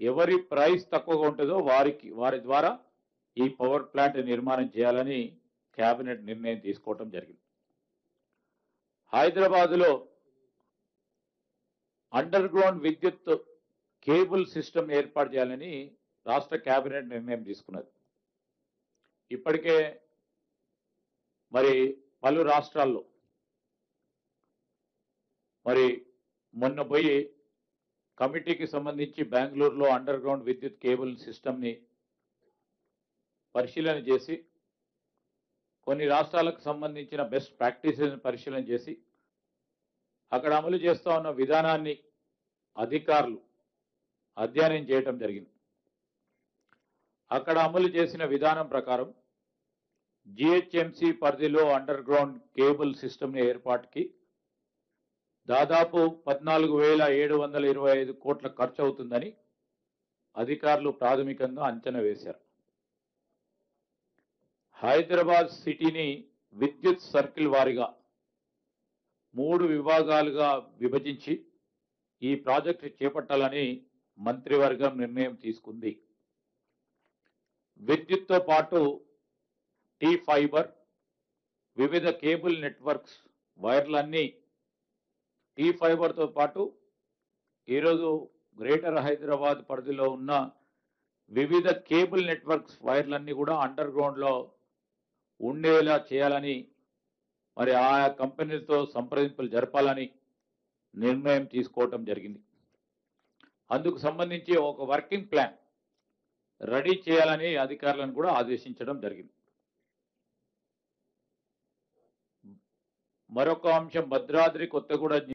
ఎవరి ప్రైస్ తక్కువగా ఉంటుందో వారి ద్వారా ఈ పవర్ ప్లాంట్ నిర్మాణం చేయాలని కేబినెట్ నిర్ణయం తీసుకోవడం జరిగింది. హైదరాబాద్లో అండర్ గ్రౌండ్ విద్యుత్ కేబుల్ సిస్టమ్ ఏర్పాటు చేయాలని రాష్ట్ర కేబినెట్ నిర్ణయం తీసుకున్నది. ఇప్పటికే మరి పలు రాష్ట్రాల్లో మరి మొన్న పోయి కమిటీకి సంబంధించి బెంగళూరులో అండర్ గ్రౌండ్ విద్యుత్ కేబుల్ సిస్టమ్ని పరిశీలన చేసి కొన్ని రాష్ట్రాలకు సంబంధించిన బెస్ట్ ప్రాక్టీసెస్ పరిశీలన చేసి అక్కడ అమలు చేస్తూ ఉన్న విధానాన్ని అధికారులు అధ్యయనం చేయటం జరిగింది. అక్కడ అమలు చేసిన విధానం ప్రకారం జిహెచ్ఎంసి పరిధిలో అండర్ గ్రౌండ్ కేబుల్ సిస్టమ్ ఏర్పాటుకి దాదాపు 14,725 కోట్ల ఖర్చు అవుతుందని అధికారులు ప్రాథమికంగా అంచనా వేశారు. హైదరాబాద్ సిటీని విద్యుత్ సర్కిల్ వారీగా 3 విభాగాలుగా విభజించి ఈ ప్రాజెక్టు చేపట్టాలని మంత్రివర్గం నిర్ణయం తీసుకుంది. విద్యుత్తో పాటు టీ ఫైబర్, వివిధ కేబుల్ నెట్వర్క్స్ వైర్లన్నీ టీ ఫైబర్తో పాటు ఈరోజు గ్రేటర్ హైదరాబాద్ పరిధిలో ఉన్న వివిధ కేబుల్ నెట్వర్క్స్ వైర్లన్నీ కూడా అండర్ గ్రౌండ్లో ఉండేలా చేయాలని మరి ఆయా కంపెనీలతో సంప్రదింపులు జరపాలని నిర్ణయం తీసుకోవటం జరిగింది. అందుకు సంబంధించి ఒక వర్కింగ్ ప్లాన్ రెడీ చేయాలని అధికారులను కూడా ఆదేశించడం జరిగింది. మరొక అంశం భద్రాద్రి కొత్తగూడ